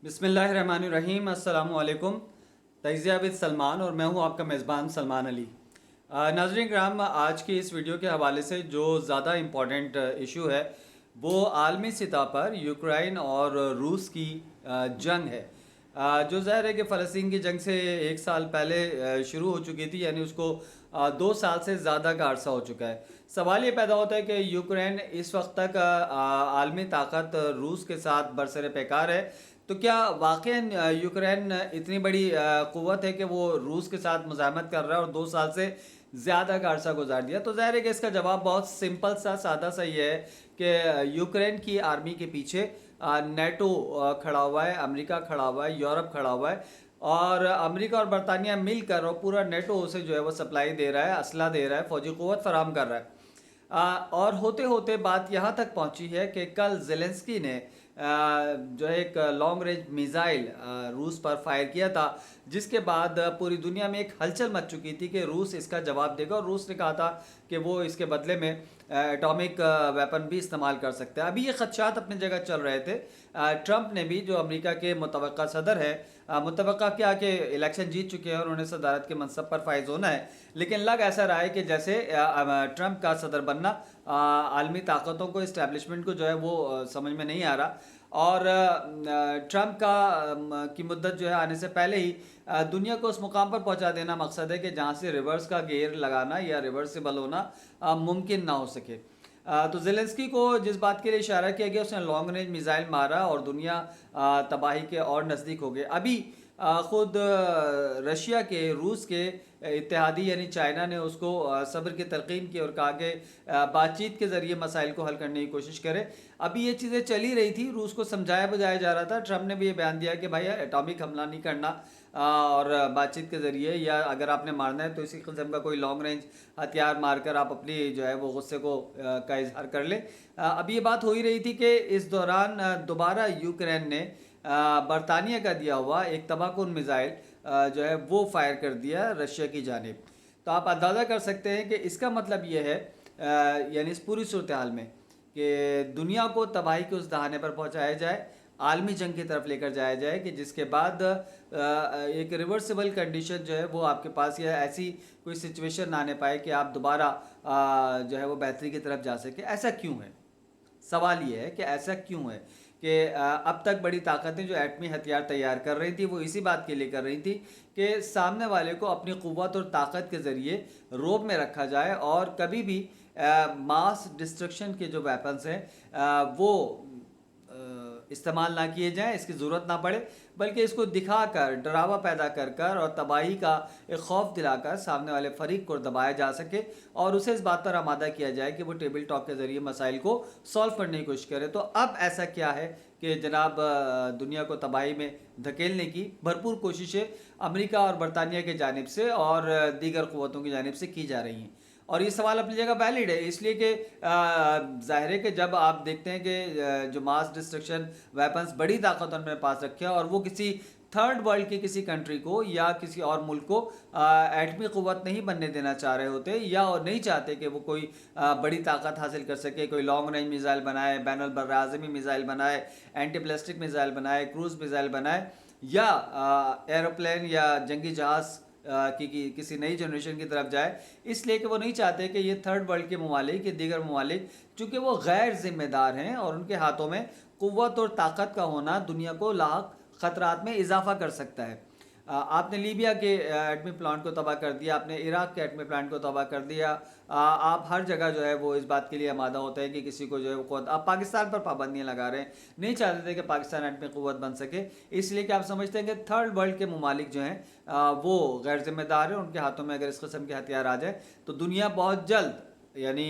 बिस्मिल्लाहिर्रहमानिर्रहीम। अस्सलाम वालेकुम। तज़िया विद सलमान और मैं हूं आपका मेज़बान सलमान अली। नाज़रीन कराम, आज की इस वीडियो के हवाले से जो ज़्यादा इम्पॉर्टेंट इशू है वो आलमी सतह पर यूक्रेन और रूस की जंग है। जो ज़ाहिर है कि फ़लस्तीन की जंग से एक साल पहले शुरू हो चुकी थी, यानी उसको 2 साल से ज़्यादा का अरसा हो चुका है। सवाल ये पैदा होता है कि यूक्रेन इस वक्त तक आलमी ताकत रूस के साथ बरसर पैकार है, तो क्या वाकई यूक्रेन इतनी बड़ी क़ुव्वत है कि वो रूस के साथ मुज़ाहमत कर रहा है और 2 साल से ज़्यादा का अरसा गुजार दिया? तो ज़ाहिर है कि इसका जवाब बहुत सिंपल सा सादा सा ये है कि यूक्रेन की आर्मी के पीछे नेटो खड़ा हुआ है, अमेरिका खड़ा हुआ है, यूरोप खड़ा हुआ है, और अमेरिका और बरतानिया मिलकर और पूरा नेटो उसे जो है वो सप्लाई दे रहा है, असला दे रहा है, फौजी क़ुव्वत फराहम कर रहा है। और होते होते बात यहाँ तक पहुँची है कि कल ज़ेलेंस्की ने जो एक लॉन्ग रेंज मिज़ाइल रूस पर फायर किया था, जिसके बाद पूरी दुनिया में एक हलचल मच चुकी थी कि रूस इसका जवाब देगा, और रूस ने कहा था कि वो इसके बदले में एटॉमिक वेपन भी इस्तेमाल कर सकते हैं। अभी ये खदशात अपनी जगह चल रहे थे। ट्रंप ने भी, जो अमेरिका के मुतवक्का सदर है, मुतवक्का क्या कि इलेक्शन जीत चुके हैं और उन्हें सदारत के मनसब पर फाइज होना है, लेकिन लग ऐसा रहा है कि जैसे ट्रंप का सदर बनना आलमी ताकतों को, इस्टेब्लिशमेंट को जो है वो समझ में नहीं आ रहा। और ट्रंप की मुद्दत जो है आने से पहले ही दुनिया को उस मुकाम पर पहुंचा देना मकसद है कि जहां से रिवर्स का गेयर लगाना या रिवर्सिबल होना मुमकिन ना हो सके। तो ज़ेलेंस्की को जिस बात के लिए इशारा किया गया, उसने लॉन्ग रेंज मिसाइल मारा और दुनिया तबाही के और नज़दीक हो गई। अभी ख़ुद रशिया के, रूस के इत्तेहादी यानी चाइना ने उसको सब्र की तलकीन की और कहा कि बातचीत के ज़रिए मसाइल को हल करने की कोशिश करे। अभी ये चीज़ें चली रही थी, रूस को समझाया बुझाया जा रहा था। ट्रंप ने भी ये बयान दिया कि भाई एटॉमिक हमला नहीं करना, और बातचीत के ज़रिए, या अगर आपने मारना है तो इसी किस्म का कोई लॉन्ग रेंज हथियार मारकर आप अपनी जो है वो गुस्से को का इजहार कर ले। अभी ये बात हो ही रही थी कि इस दौरान दोबारा यूक्रेन ने बरतानिया का दिया हुआ एक तबाहकुन मिज़ाइल जो है वो फायर कर दिया रशिया की जानिब। तो आप अंदाज़ा कर सकते हैं कि इसका मतलब ये है, यानी इस पूरी सूरत हाल में, कि दुनिया को तबाही के उस दहाने पर पहुंचाया जाए, आलमी जंग की तरफ लेकर जाया जाए, कि जिसके बाद एक रिवर्सिबल कंडीशन जो है वो आपके पास, या ऐसी कोई सिचुएशन आने पाए कि आप दोबारा जो है वो बेहतरी की तरफ जा सके। ऐसा क्यों है? सवाल ये है कि ऐसा क्यों है कि अब तक बड़ी ताकतें जो एटमी हथियार तैयार कर रही थी वो इसी बात के लिए कर रही थी कि सामने वाले को अपनी क़ुव्वत और ताकत के ज़रिए रोब में रखा जाए, और कभी भी मास डिस्ट्रक्शन के जो वेपन्स हैं वो इस्तेमाल ना किए जाएं, इसकी ज़रूरत ना पड़े, बल्कि इसको दिखाकर, डरावा पैदा कर कर और तबाही का एक खौफ दिलाकर सामने वाले फरीक को दबाया जा सके, और उसे इस बात पर आमादा किया जाए कि वो टेबल टॉक के ज़रिए मसाइल को सॉल्व करने की कोशिश करे। तो अब ऐसा क्या है कि जनाब दुनिया को तबाही में धकेलने की भरपूर कोशिशें अमेरिका और बरतानिया की जानिब से और दीगर क़ुव्वतों की जानिब से की जा रही हैं। और ये सवाल अपनी जगह वैलिड है, इसलिए कि ज़ाहिर है कि जब आप देखते हैं कि जो मास डिस्ट्रक्शन वेपन्स बड़ी ताकतों ने पास रखे हैं, और वो किसी थर्ड वर्ल्ड की किसी कंट्री को या किसी और मुल्क को एटमी क़ुव्वत नहीं बनने देना चाह रहे होते, या और नहीं चाहते कि वो कोई बड़ी ताकत हासिल कर सके, कोई लॉन्ग रेंज मिज़ाइल बनाए, बैनुल बर्राज़मी मिज़ाइल बनाए, एंटी बैलिस्टिक मिज़ाइल बनाए, क्रूज़ मिज़ाइल बनाए, या एरोप्लेन या जंगी जहाज़ की किसी नई जनरेशन की तरफ जाए, इसलिए कि वो नहीं चाहते कि ये थर्ड वर्ल्ड के ममालिक, ये दीगर ममालिक, चूँकि वो गैर ज़िम्मेदार हैं और उनके हाथों में क़ुव्वत और ताकत का होना दुनिया को लाख ख़तरात में इजाफा कर सकता है। आपने लीबिया के एटमी प्लांट को तबाह कर दिया, आपने इराक़ के एटमी प्लांट को तबाह कर दिया, आप हर जगह जो है वो इस बात के लिए आमादा होता है कि किसी को जो है वो, आप पाकिस्तान पर पाबंदियाँ लगा रहे हैं, नहीं चाहते थे कि पाकिस्तान एटमी क़ुव्वत बन सके, इसलिए कि आप समझते हैं कि थर्ड वर्ल्ड के ममालिक जो हैं वो गैर ज़िम्मेदार हैं, उनके हाथों में अगर इस किस्म के हथियार आ जाए तो दुनिया बहुत जल्द यानी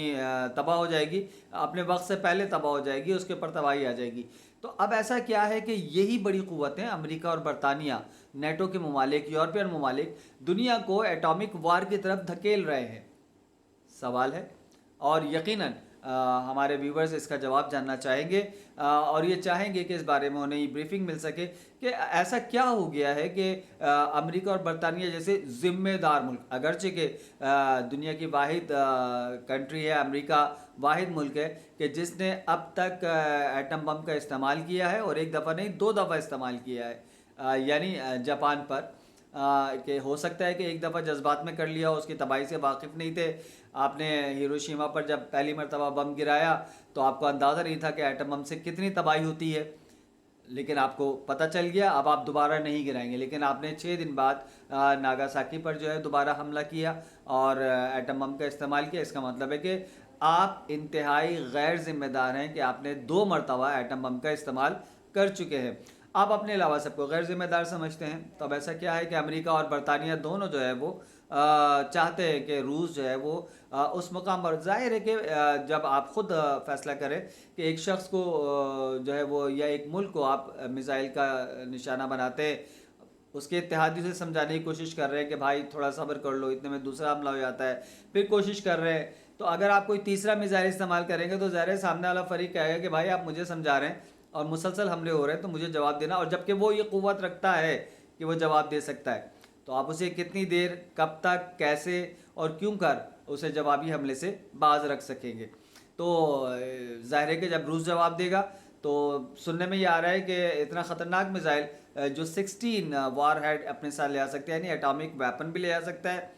तबाह हो जाएगी, अपने वक्त से पहले तबाह हो जाएगी, उसके ऊपर तबाही आ जाएगी। तो अब ऐसा क्या है कि यही बड़ी क़ुव्वतें अमेरिका और बरतानिया, नेटो के ममालिक, यूरोपियन ममालिक, दुनिया को एटॉमिक वार की तरफ धकेल रहे हैं। सवाल है, और यकीनन ہمارے ویورز اس کا جواب جاننا چاہیں گے اور یہ چاہیں گے کہ اس بارے میں انہیں بریفنگ مل سکے کہ ایسا کیا ہو گیا ہے کہ امریکہ اور برطانیہ جیسے ذمہ دار ملک، اگرچہ کہ دنیا کی واحد کنٹری ہے امریکہ، واحد ملک ہے کہ جس نے اب تک ایٹم بم کا استعمال کیا ہے، اور ایک دفعہ نہیں 2 دفعہ استعمال کیا ہے، یعنی جاپان پر، کہ ہو سکتا ہے کہ ایک دفعہ جذبات میں کر لیا، اس کی تباہی سے واقف نہیں تھے. آپ نے ہیروشیما پر جب پہلی مرتبہ بم گرایا تو آپ کو اندازہ نہیں تھا کہ ایٹم بم سے کتنی تباہی ہوتی ہے، لیکن آپ کو پتہ چل گیا. اب آپ دوبارہ نہیں گرائیں گے، لیکن آپ نے 6 دن بعد ناگاساکی پر جو ہے دوبارہ حملہ کیا اور ایٹم بم کا استعمال کیا. اس کا مطلب ہے کہ آپ انتہائی غیر ذمہ دار ہیں کہ آپ نے 2 مرتبہ ایٹم بم کا استعمال کر چکے ہیں. آپ اپنے علاوہ سب کو غیر ذمہ دار سمجھتے ہیں. تو اب ایسا کیا ہے کہ امریکہ اور برطانیہ دونوں جو ہے وہ چاہتے ہیں کہ روس جو ہے وہ اس مقام پر، ظاہر ہے کہ جب آپ خود فیصلہ کریں کہ ایک شخص کو جو ہے وہ یا ایک ملک کو آپ میزائل کا نشانہ بناتے ہیں، اس کے اتحادیوں سے سمجھانے کی کوشش کر رہے ہیں کہ بھائی تھوڑا صبر کر لو، اتنے میں دوسرا حملہ ہو جاتا ہے، پھر کوشش کر رہے ہیں. تو اگر آپ کوئی تیسرا میزائل استعمال کریں گے تو ظاہر سامنے والا فریق کہے گا کہ بھائی آپ مجھے سمجھا رہے ہیں اور مسلسل حملے ہو رہے ہیں تو مجھے جواب دینا، اور جبکہ وہ یہ قوت رکھتا ہے کہ وہ جواب دے سکتا ہے. تو آپ اسے کتنی دیر، کب تک، کیسے اور کیوں کر اسے جوابی حملے سے باز رکھ سکیں گے. تو ظاہر ہے کہ جب روس جواب دے گا تو سننے میں یہ آ رہا ہے کہ اتنا خطرناک میزائل جو 16 وار ہیڈ اپنے ساتھ لے آ سکتے ہیں، یعنی ایٹامک ویپن بھی لے آ سکتا ہے،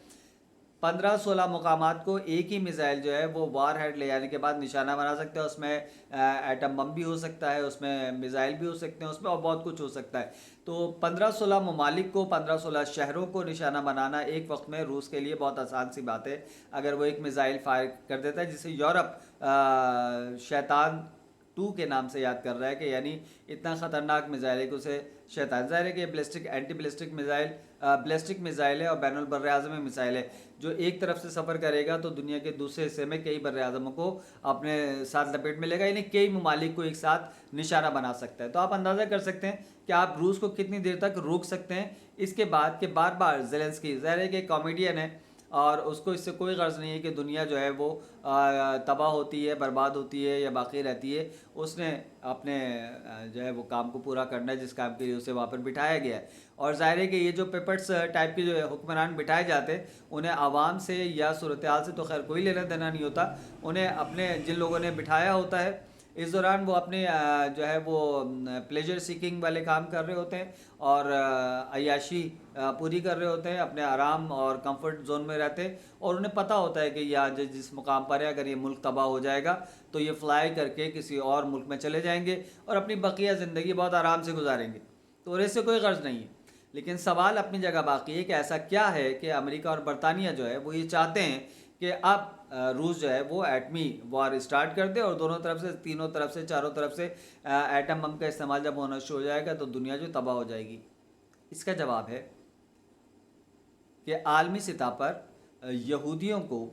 15-16 مقامات کو ایک ہی میزائل جو ہے وہ وار ہیڈ لے آنے کے بعد نشانہ بنا سکتا ہے. اس میں ایٹم بم بھی ہو سکتا ہے، اس میں میزائل بھی ہو سکتے ہیں، اس میں اور بہت کچھ ہو سکتا ہے. تو 15-16 ممالک کو، 15-16 شہروں کو نشانہ بنانا ایک وقت میں روس کے لیے بہت آسان سی بات ہے. اگر وہ ایک میزائل فائر کر دیتا ہے جسے یورپ شیطان 2 کے نام سے یاد کر رہا ہے، کہ یعنی اتنا خطرناک میزائل ہے کہ اسے شیطان، ظاہر ہے کہ ballistic, anti ballistic missile, ballistic missile ہے اور بین البر اعظمی میزائل ہے جو ایک طرف سے سفر کرے گا تو دنیا کے دوسرے حصے میں کئی بر اعظموں کو اپنے ساتھ لپیٹ میں لے گا، یعنی کئی ممالک کو ایک ساتھ نشانہ بنا سکتا ہے. تو آپ اندازہ کر سکتے ہیں کہ آپ روس کو کتنی دیر تک روک سکتے ہیں. اس کے بعد کہ بار بار زیلنسکی، ظاہر ہے کہ کامیڈین ہے اور اس کو اس سے کوئی غرض نہیں ہے کہ دنیا جو ہے وہ تباہ ہوتی ہے، برباد ہوتی ہے یا باقی رہتی ہے. اس نے اپنے جو ہے وہ کام کو پورا کرنا ہے جس کام کے لیے اسے وہاں پر بٹھایا گیا ہے. اور ظاہر ہے کہ یہ جو پیپٹس ٹائپ کے جو حکمران بٹھائے جاتے ہیں انہیں عوام سے یا صورتحال سے تو خیر کوئی لینا دینا نہیں ہوتا. انہیں اپنے جن لوگوں نے بٹھایا ہوتا ہے اس دوران وہ اپنے جو ہے وہ پلیجر سیکنگ والے کام کر رہے ہوتے ہیں اور عیاشی پوری کر رہے ہوتے ہیں، اپنے آرام اور کمفرٹ زون میں رہتے ہیں، اور انہیں پتہ ہوتا ہے کہ یہ آج جس مقام پر ہے اگر یہ ملک تباہ ہو جائے گا تو یہ فلائی کر کے کسی اور ملک میں چلے جائیں گے اور اپنی بقیہ زندگی بہت آرام سے گزاریں گے. تو اور اس سے کوئی غرض نہیں ہے. لیکن سوال اپنی جگہ باقی ہے کہ ایسا کیا ہے کہ امریکہ اور برطانیہ جو ہے وہ یہ چاہتے ہیں کہ اب روس جو ہے وہ ایٹمی وار اسٹارٹ کر دے اور دونوں طرف سے، تینوں طرف سے، چاروں طرف سے ایٹم بم کا استعمال جب ہونا شروع ہو جائے گا تو دنیا جو تباہ ہو جائے گی. اس کا جواب ہے کہ عالمی سطح پر یہودیوں کو،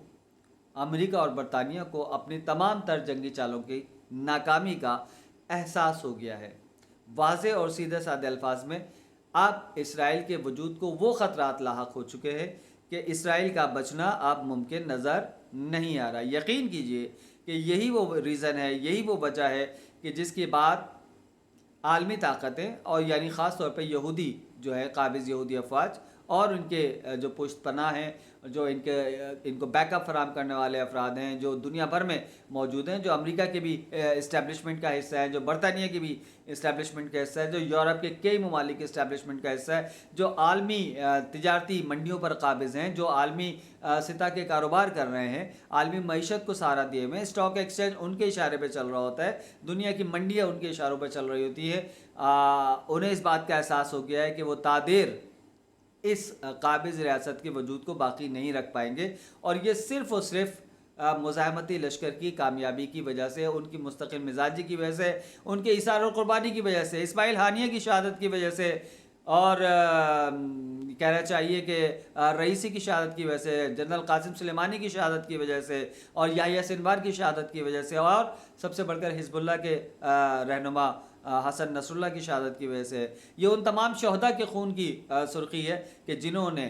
امریکہ اور برطانیہ کو اپنی تمام تر جنگی چالوں کی ناکامی کا احساس ہو گیا ہے. واضح اور سیدھے سادے الفاظ میں اب اسرائیل کے وجود کو وہ خطرات لاحق ہو چکے ہیں کہ اسرائیل کا بچنا اب ممکن نظر نہیں آ رہا. یقین کیجئے کہ یہی وہ ریزن ہے، یہی وہ وجہ ہے کہ جس کی بات عالمی طاقتیں اور یعنی خاص طور پہ یہودی جو ہے، قابض یہودی افواج اور ان کے جو پشت پناہ ہیں، جو ان کو بیک اپ فراہم کرنے والے افراد ہیں جو دنیا بھر میں موجود ہیں، جو امریکہ کے بھی اسٹیبلشمنٹ کا حصہ ہے، جو برطانیہ کی بھی اسٹیبلشمنٹ کا حصہ ہے، جو یورپ کے کئی ممالک کے اسٹیبلشمنٹ کا حصہ ہے، جو عالمی تجارتی منڈیوں پر قابض ہیں، جو عالمی سطح کے کاروبار کر رہے ہیں، عالمی معیشت کو سہارا دیے ہوئے ہیں. اسٹاک ایکسچینج ان کے اشارے پہ چل رہا ہوتا ہے، دنیا کی منڈیاں ان کے اشاروں پہ چل رہی ہوتی ہے. انہیں اس بات کا احساس ہو گیا ہے کہ وہ تادیر اس قابض ریاست کے وجود کو باقی نہیں رکھ پائیں گے، اور یہ صرف اور صرف مزاحمتی لشکر کی کامیابی کی وجہ سے، ان کی مستقل مزاجی کی وجہ سے، ان کے اثار و قربانی کی وجہ سے، اسماعیل ہانیہ کی شہادت کی وجہ سے، اور کہنا چاہیے کہ رئیسی کی شہادت کی وجہ سے، جنرل قاسم سلیمانی کی شہادت کی وجہ سے، اور یحییٰ سنوار کی شہادت کی وجہ سے، اور سب سے بڑھ کر حزب اللہ کے رہنما حسن نصر اللہ کی شہادت کی وجہ سے. یہ ان تمام شہداء کے خون کی سرخی ہے کہ جنہوں نے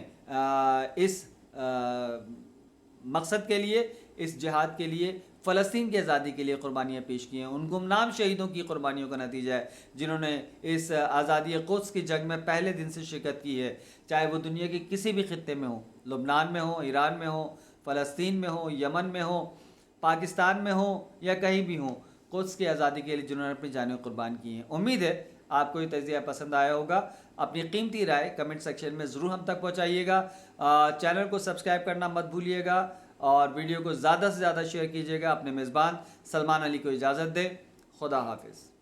اس مقصد کے لیے، اس جہاد کے لیے फ़लस्तीन की आज़ादी के लिए क़ुरबानियाँ पेश की हैं, उन गुमनाम शहीदों की क़ुरबानियों का नतीजा है जिन्होंने इस आज़ादी क़ुद्स की जंग में पहले दिन से शिरकत की है, चाहे वो दुनिया के किसी भी खित्ते में हो, लुबनान में हो, ईरान में हो, फ़लस्तीन में हो, यमन में हो, पाकिस्तान में हो या कहीं भी हो। क़ुद्स की आज़ादी के लिए जिन्होंने अपनी जानें क़ुरबान की हैं। उम्मीद है आपको ये तज़किया पसंद आया होगा। अपनी कीमती राय कमेंट सेक्शन में ज़रूर हम तक पहुँचाइएगा। चैनल को सब्सक्राइब करना मत भूलिएगा और वीडियो को ज़्यादा से ज़्यादा शेयर कीजिएगा। अपने मेज़बान सलमान अली को इजाज़त दें। खुदा हाफिज़।